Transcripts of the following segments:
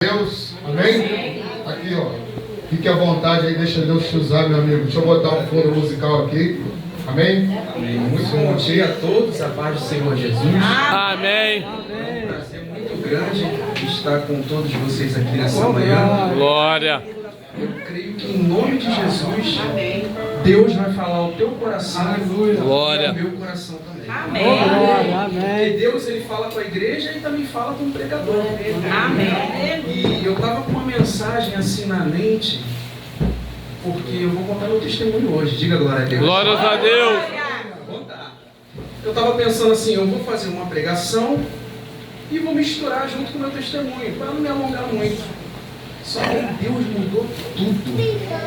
Deus, amém? Aqui, ó, fique à vontade aí, deixa Deus te usar, meu amigo. Deixa eu botar um fundo musical aqui, amém? Amém. Muito bom dia a todos, a paz do Senhor Jesus. Amém. É um prazer muito grande estar com todos vocês aqui nessa manhã. Glória. Eu creio que em nome de Jesus, Deus vai falar ao teu coração Glória. e ao meu coração também. Amém. E Deus, ele fala com a igreja e também fala com o pregador. Amém. E eu estava com uma mensagem assim na mente, porque eu vou contar meu testemunho hoje. Diga glória a Deus. Glórias a Deus. Vou contar. Eu estava pensando assim, eu vou fazer uma pregação e vou misturar junto com o meu testemunho, para não me alongar muito. Só que Deus mudou tudo.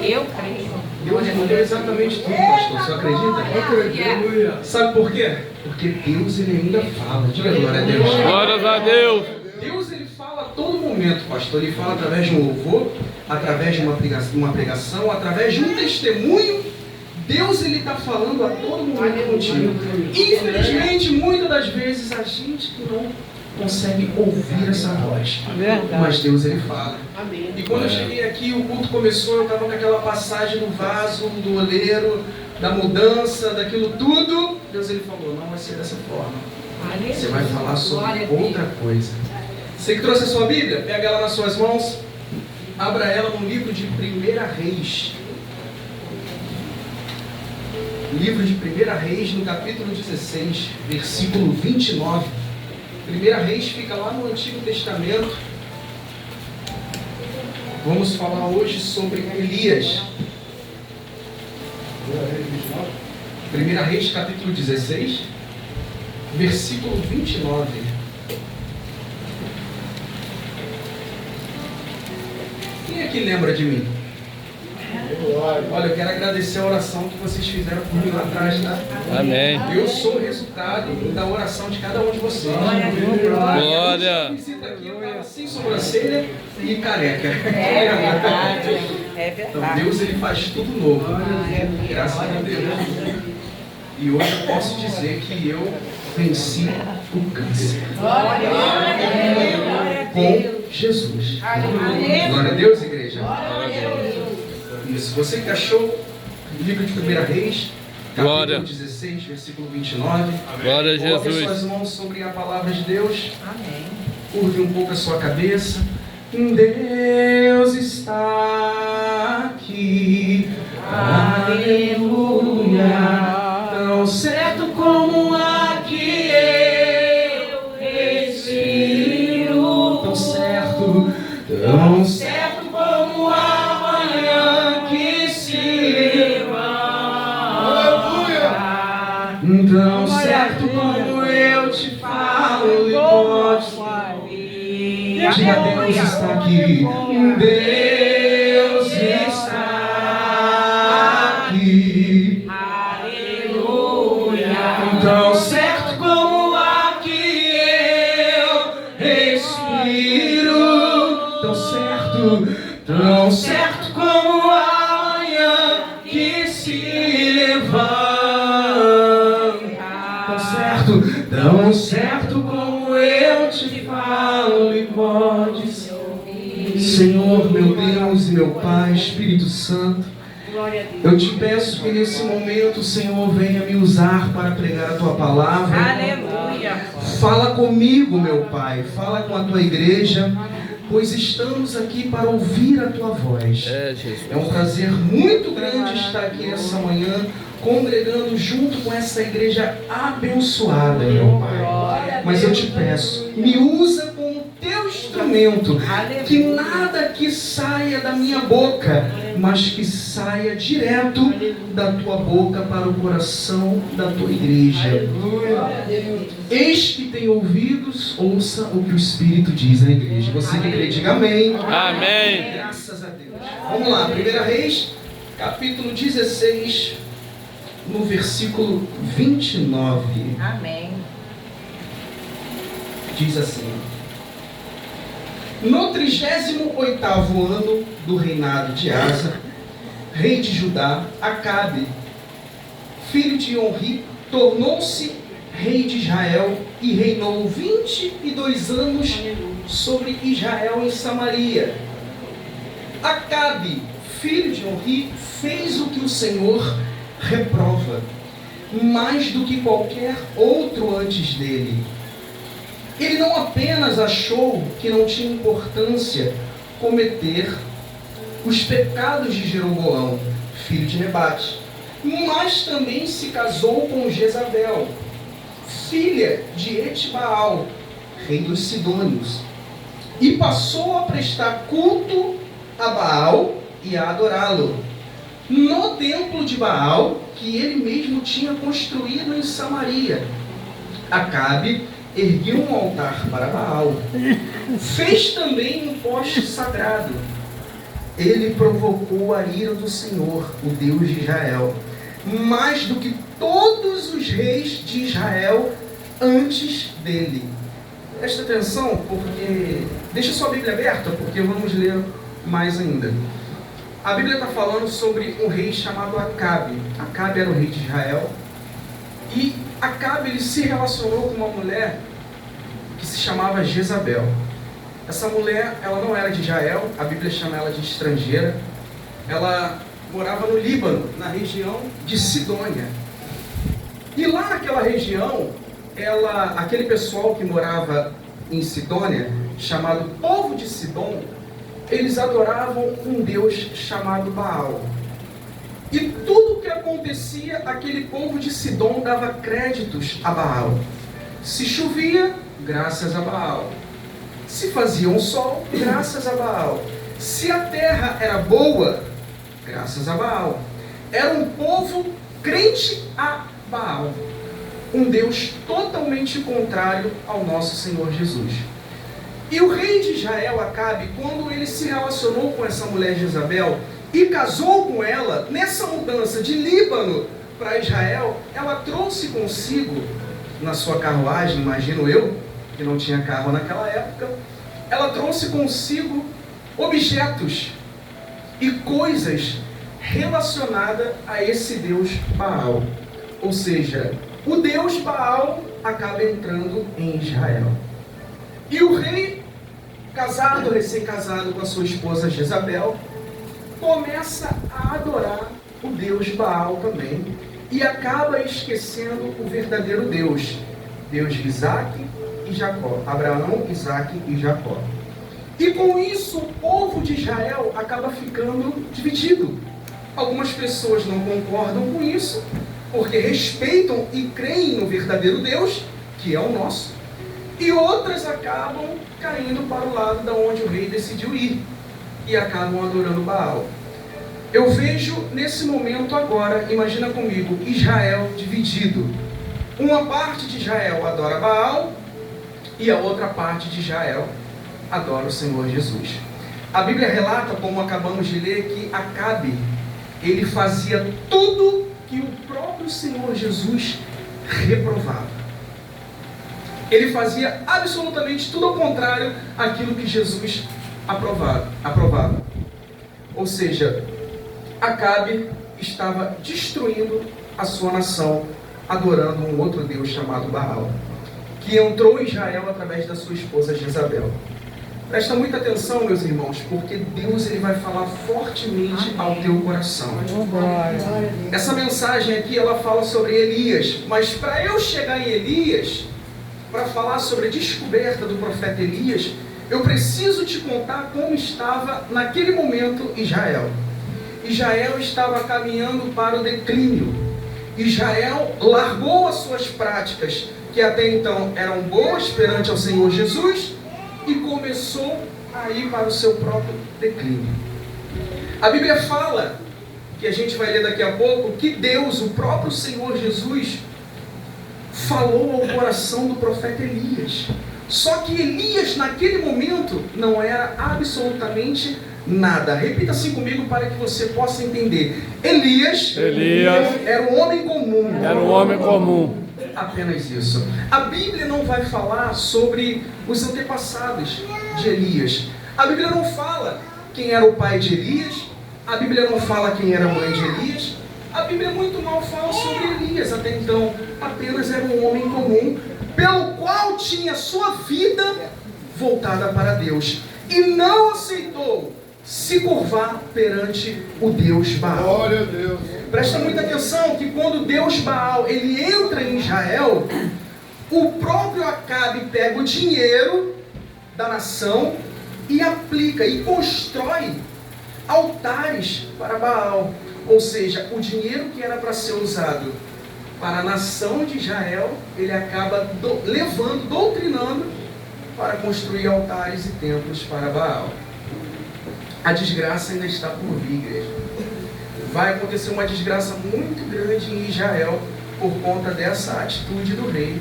Eu creio. Deus mudou exatamente tudo, pastor. Você acredita? Sabe por quê? Porque Deus, ele ainda fala. Diga glória a Deus. Glórias a Deus. Deus, ele fala a todo momento, pastor. Ele fala através de um louvor, através de uma pregação, através de um testemunho. Deus, ele está falando a todo momento contigo. Infelizmente, muitas das vezes, a gente não consegue ouvir essa voz. Mas Deus, ele fala. E quando eu cheguei aqui, o culto começou, eu estava com aquela passagem do vaso, do oleiro, da mudança, daquilo tudo. Deus, ele falou, não vai ser dessa forma. Você vai falar sobre outra coisa. Você que trouxe a sua Bíblia, pega ela nas suas mãos, abra ela no livro de 1 Reis. Livro de 1 Reis, no capítulo 16, versículo 29. 1 Reis fica lá no Antigo Testamento. Vamos falar hoje sobre Elias. 1 Reis, capítulo 16, versículo 29. Quem aqui lembra de mim? Olha, eu quero agradecer a oração que vocês fizeram por mim lá atrás, tá? Amém. Eu sou o resultado da oração de cada um de vocês. Glória. Eu visito aqui, eu estava sem sobrancelha e careca. É verdade. É Então verdade. Deus, ele faz tudo novo. Graças a Deus. E hoje eu posso dizer que eu venci o câncer. Com Jesus. Glória a Deus, igreja. Isso. Você que achou o livro de 1 Reis, Glória. capítulo 16, versículo 29. Glória a Coloque Jesus. suas mãos sobre a palavra de Deus. Amém. Curve um pouco a sua cabeça. Deus está aqui. Aleluia. Tão certo como aqui eu respiro. Tão certo como amanhã que se levanta. Tão certo como eu te falo e podes ouvir. Diga, Deus está aqui. Deus está aqui. Aleluia. Tão certo como aqui eu respiro. Tão certo como amanhã que se levanta. Tão certo como eu te falo e podes ouvir. Senhor, meu Deus e meu Pai, Espírito Santo, eu te peço que nesse momento, Senhor, venha me usar para pregar a tua palavra. Aleluia. Fala comigo, meu Pai, fala com a tua igreja, pois estamos aqui para ouvir a tua voz. É um prazer muito grande estar aqui nessa manhã, congregando junto com essa igreja abençoada, meu Pai. Mas eu te peço, me usa como teu instrumento, que nada que saia da minha boca, mas que saia direto da tua boca para o coração da tua igreja. Eis que tem ouvidos, ouça o que o Espírito diz na igreja. Você que crê, diga amém. Amém. Graças a Deus. Vamos lá, 1 Reis, capítulo 16, no versículo 29. Amém. Diz assim: no 38º ano do reinado de Asa, rei de Judá, Acabe, filho de Onri, tornou-se rei de Israel e reinou 22 anos sobre Israel em Samaria. Acabe, filho de Onri, fez o que o Senhor reprova, mais do que qualquer outro antes dele. Ele não apenas achou que não tinha importância cometer os pecados de Jeroboão, filho de Nebate, mas também se casou com Jezabel, filha de Etbaal, rei dos Sidônios, e passou a prestar culto a Baal e a adorá-lo no templo de Baal que ele mesmo tinha construído em Samaria. Acabe ergueu um altar para Baal, fez também um poste sagrado. Ele provocou a ira do Senhor, o Deus de Israel, mais do que todos os reis de Israel antes dele. Presta atenção, porque deixa sua Bíblia aberta, porque vamos ler mais ainda. A Bíblia está falando sobre um rei chamado Acabe. Acabe era o rei de Israel. E Acabe ele se relacionou com uma mulher que se chamava Jezabel. Essa mulher, ela não era de Israel, a Bíblia chama ela de estrangeira. Ela morava no Líbano, na região de Sidônia. E lá naquela região, aquele pessoal que morava em Sidônia, chamado povo de Sidom, eles adoravam um deus chamado Baal. E tudo o que acontecia, aquele povo de Sidom dava créditos a Baal. Se chovia, graças a Baal. Se fazia um sol, graças a Baal. Se a terra era boa, graças a Baal. Era um povo crente a Baal, um Deus totalmente contrário ao nosso Senhor Jesus. E o rei de Israel, Acabe, quando ele se relacionou com essa mulher Jezabel e casou com ela, nessa mudança de Líbano para Israel, ela trouxe consigo, na sua carruagem, imagino eu, que não tinha carro naquela época, ela trouxe consigo objetos e coisas relacionadas a esse Deus Baal. Ou seja, o Deus Baal acaba entrando em Israel. E o rei, casado, recém-casado com a sua esposa Jezabel, começa a adorar o Deus Baal também e acaba esquecendo o verdadeiro Deus, Deus de Isaac e Jacó, Abraão, Isaac e Jacó. E com isso o povo de Israel acaba ficando dividido. Algumas pessoas não concordam com isso, porque respeitam e creem no verdadeiro Deus, que é o nosso, e outras acabam caindo para o lado da onde o rei decidiu ir, e acabam adorando Baal. Eu vejo nesse momento agora, imagina comigo, Israel dividido. Uma parte de Israel adora Baal, e a outra parte de Israel adora o Senhor Jesus. A Bíblia relata, como acabamos de ler, que Acabe, ele fazia tudo que o próprio Senhor Jesus reprovava. Ele fazia absolutamente tudo ao contrário àquilo que Jesus aprovava. Ou seja, Acabe estava destruindo a sua nação, adorando um outro Deus chamado Baal, que entrou em Israel através da sua esposa Jezabel. Presta muita atenção, meus irmãos, porque Deus ele vai falar fortemente ao teu coração. Essa mensagem aqui, ela fala sobre Elias, mas para eu chegar em Elias, para falar sobre a descoberta do profeta Elias, eu preciso te contar como estava naquele momento Israel. Israel estava caminhando para o declínio. Israel largou as suas práticas, que até então eram boas perante ao Senhor Jesus, e começou a ir para o seu próprio declínio. A Bíblia fala, que a gente vai ler daqui a pouco, que Deus, o próprio Senhor Jesus, falou ao coração do profeta Elias. Só que Elias, naquele momento, não era absolutamente nada. Repita assim comigo para que você possa entender. Elias era um homem comum. Era um homem comum. Apenas isso. A Bíblia não vai falar sobre os antepassados de Elias. A Bíblia não fala quem era o pai de Elias. A Bíblia não fala quem era a mãe de Elias. A Bíblia muito mal fala sobre Elias. Até então, apenas era um homem comum, pelo qual tinha sua vida voltada para Deus e não aceitou se curvar perante o Deus Baal. Glória a Deus. Presta muita atenção que quando Deus Baal ele entra em Israel, o próprio Acabe pega o dinheiro da nação e aplica e constrói altares para Baal. Ou seja, o dinheiro que era para ser usado para a nação de Israel, ele acaba levando, doutrinando para construir altares e templos para Baal. A desgraça ainda está por vir, igreja. Vai acontecer uma desgraça muito grande em Israel por conta dessa atitude do rei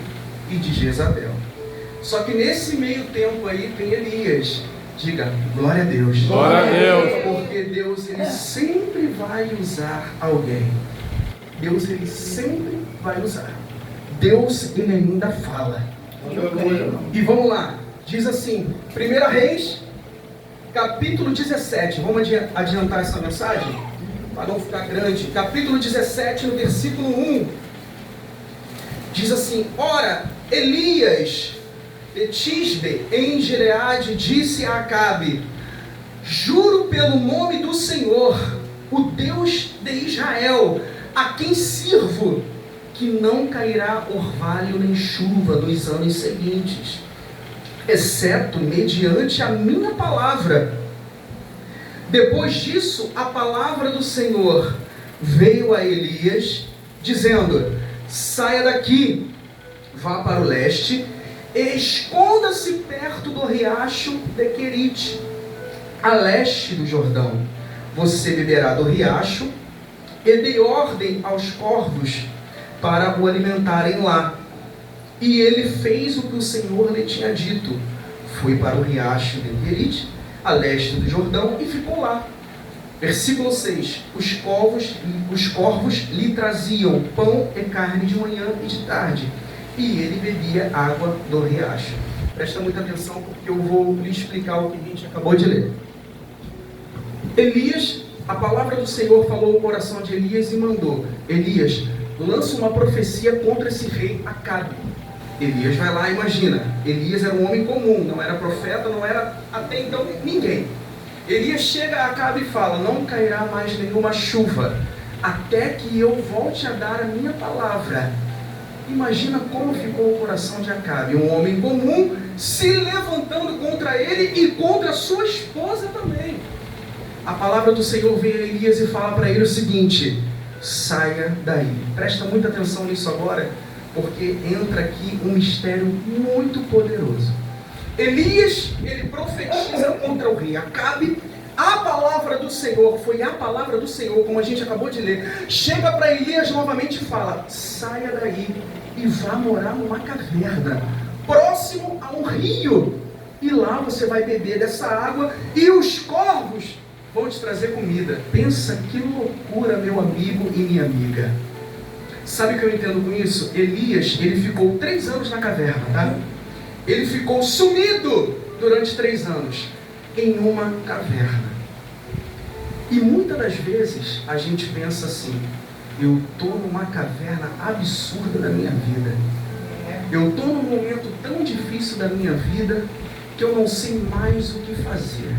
e de Jezabel. Só que nesse meio tempo aí tem Elias. Diga, glória a Deus. Glória a Deus. Porque Deus ele sempre vai usar alguém. Deus ele sempre vai usar. Deus ele ainda fala. E vamos lá. Diz assim, 1 Reis, capítulo 17. Vamos adiantar essa mensagem? Para não ficar grande. Capítulo 17, no versículo 1. Diz assim, ora, Elias de Tisbe, em Gileade, disse a Acabe, juro pelo nome do Senhor, o Deus de Israel, a quem sirvo, que não cairá orvalho nem chuva nos anos seguintes, exceto mediante a minha palavra. Depois disso, a palavra do Senhor veio a Elias, dizendo, saia daqui, vá para o leste, esconda-se perto do riacho de Querite, a leste do Jordão. Você beberá do riacho, e dei ordem aos corvos para o alimentarem lá. E ele fez o que o Senhor lhe tinha dito. Foi para o riacho de Querite, a leste do Jordão, e ficou lá. Versículo 6. Os corvos lhe traziam pão e carne de manhã e de tarde, e ele bebia água do riacho. Presta muita atenção porque eu vou lhe explicar o que a gente acabou de ler. Elias, a palavra do Senhor falou no coração de Elias e mandou, Elias, lança uma profecia contra esse rei Acabe. Elias vai lá, imagina, Elias era um homem comum, não era profeta, não era até então ninguém. Elias chega a Acabe e fala, não cairá mais nenhuma chuva, até que eu volte a dar a minha palavra. Imagina como ficou o coração de Acabe, um homem comum se levantando contra ele e contra sua esposa também. A palavra do Senhor vem a Elias e fala para ele o seguinte, saia daí. Presta muita atenção nisso agora, porque entra aqui um mistério muito poderoso. Elias, ele profetiza contra o rei Acabe. A palavra do Senhor, foi a palavra do Senhor, como a gente acabou de ler, chega para Elias novamente e fala, saia daí e vá morar numa caverna, próximo a um rio, e lá você vai beber dessa água, e os corvos vão te trazer comida. Pensa que loucura, meu amigo e minha amiga. Sabe o que eu entendo com isso? Elias, ele ficou 3 anos na caverna, tá? Ele ficou sumido durante 3 anos em uma caverna. E muitas das vezes a gente pensa assim, eu estou numa caverna absurda da minha vida. Eu estou num momento tão difícil da minha vida que eu não sei mais o que fazer.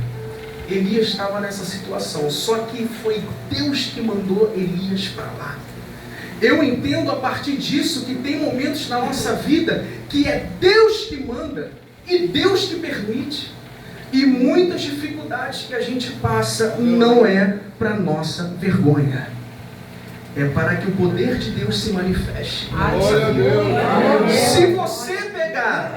Elias estava nessa situação, só que foi Deus que mandou Elias para lá. Eu entendo a partir disso que tem momentos na nossa vida que é Deus que manda e Deus que permite. E muitas dificuldades que a gente passa não é para nossa vergonha. É para que o poder de Deus se manifeste. Se você pegar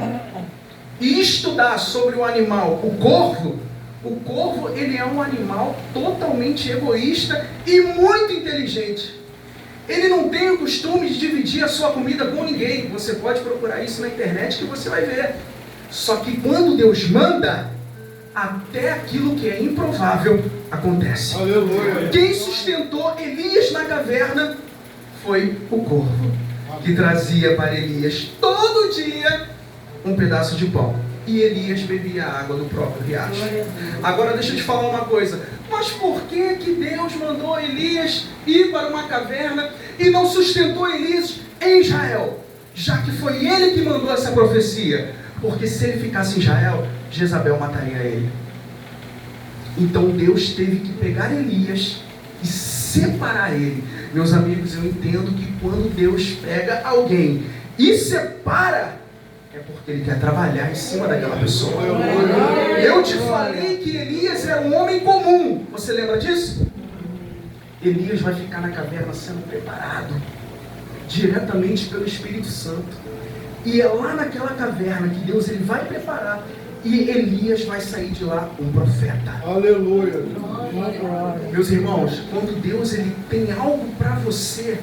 e estudar sobre o animal, o corvo ele é um animal totalmente egoísta e muito inteligente. Ele não tem o costume de dividir a sua comida com ninguém. Você pode procurar isso na internet que você vai ver. Só que quando Deus manda, até aquilo que é improvável acontece. Aleluia. Quem sustentou Elias na caverna foi o corvo, que trazia para Elias todo dia um pedaço de pão. E Elias bebia a água do próprio riacho. Agora deixa eu te falar uma coisa. Mas por que Deus mandou Elias ir para uma caverna e não sustentou Elias em Israel? Já que foi ele que mandou essa profecia. Porque se ele ficasse em Israel, Jezabel mataria ele. Então Deus teve que pegar Elias e separar ele. Meus amigos, eu entendo que quando Deus pega alguém e separa, é porque Ele quer trabalhar em cima daquela pessoa. Eu te falei que Elias era um homem comum. Você lembra disso? Elias vai ficar na caverna sendo preparado diretamente pelo Espírito Santo. E é lá naquela caverna que Deus ele vai preparar. E Elias vai sair de lá um profeta. Aleluia. Meus irmãos, quando Deus ele tem algo para você,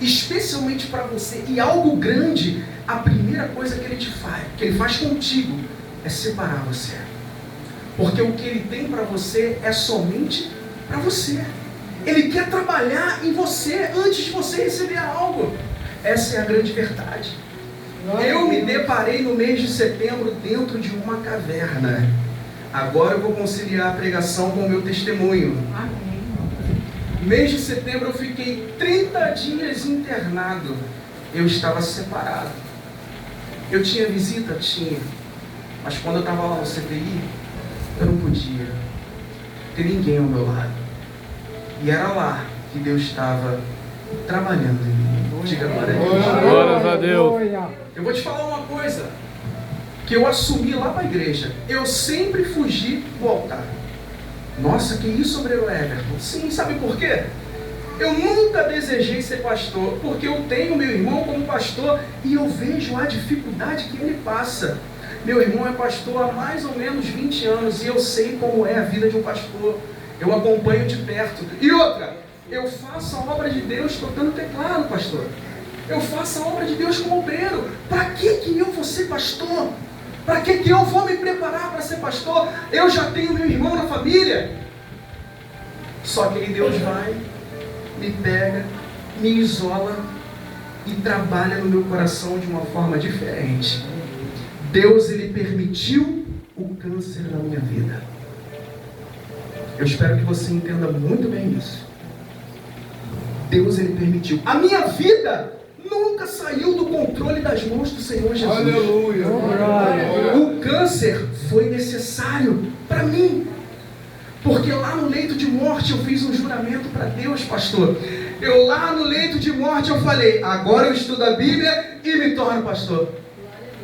especialmente para você, e algo grande, a primeira coisa que Ele faz contigo, é separar você. Porque o que Ele tem para você é somente para você. Ele quer trabalhar em você antes de você receber algo. Essa é a grande verdade. Eu me deparei no mês de setembro dentro de uma caverna. Agora eu vou conciliar a pregação com o meu testemunho. No mês de setembro eu fiquei 30 dias internado. Eu estava separado. Eu tinha visita? Tinha. Mas quando eu estava lá no CTI, eu não podia ter ninguém ao meu lado. E era lá que Deus estava trabalhando em mim. Diga glória a Deus. Glórias a Deus. Eu vou te falar uma coisa que eu assumi lá para a igreja. Eu sempre fugi do altar. Nossa, que isso, obreiro Everton? Sim, sabe por quê? Eu nunca desejei ser pastor, porque eu tenho meu irmão como pastor e eu vejo a dificuldade que ele passa. Meu irmão é pastor há mais ou menos 20 anos e eu sei como é a vida de um pastor. Eu acompanho de perto. E outra, eu faço a obra de Deus tocando teclado, pastor. Eu faço a obra de Deus como obreiro. Para que eu vou ser pastor? Para que eu vou me preparar para ser pastor? Eu já tenho meu irmão na família. Só que aí Deus vai, me pega, me isola e trabalha no meu coração de uma forma diferente. Deus, Ele permitiu o câncer na minha vida. Eu espero que você entenda muito bem isso. Deus, Ele permitiu. A minha vida nunca saiu do controle das mãos do Senhor Jesus. Aleluia. O câncer foi necessário para mim. Porque lá no leito de morte eu fiz um juramento para Deus, pastor. Eu lá no leito de morte eu falei, agora eu estudo a Bíblia e me torno pastor.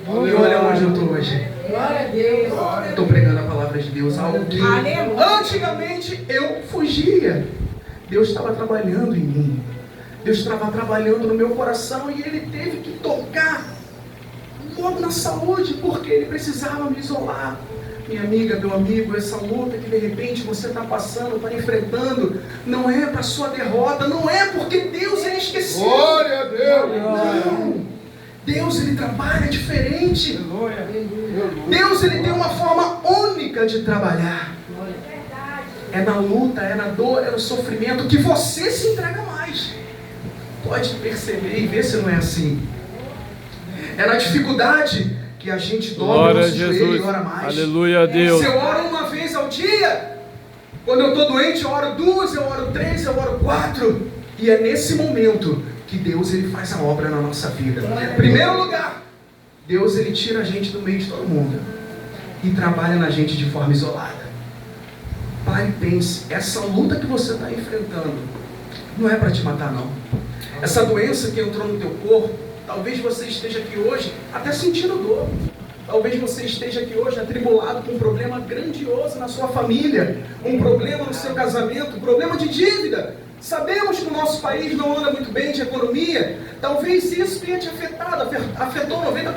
E olha onde eu estou hoje. Glória a Deus. Estou pregando a palavra de Deus, algo que antigamente eu fugia. Deus estava trabalhando em mim. Deus estava trabalhando no meu coração e Ele teve que tocar logo na saúde, porque Ele precisava me isolar. Minha amiga, meu amigo, essa luta que de repente você está passando, está enfrentando, não é para sua derrota, não é porque Deus Ele esqueceu. Glória a Deus. Não. Deus Ele trabalha diferente. Deus Ele tem uma forma única de trabalhar. É na luta, é na dor, é no sofrimento que você se entrega mais. Pode perceber e ver se não é assim. É na dificuldade que a gente dobra o nosso joelho e ora mais. Aleluia a Deus. Se eu oro uma vez ao dia, quando eu estou doente eu oro 2, eu oro 3, eu oro 4. E é nesse momento que Deus Ele faz a obra na nossa vida. Em primeiro lugar, Deus Ele tira a gente do meio de todo mundo e trabalha na gente de forma isolada. Pare e pense, essa luta que você está enfrentando não é para te matar não. Essa doença que entrou no teu corpo, talvez você esteja aqui hoje até sentindo dor. Talvez você esteja aqui hoje atribulado com um problema grandioso na sua família, um problema no seu casamento, um problema de dívida. Sabemos que o nosso país não anda muito bem de economia. Talvez isso tenha te afetado, afetou 90%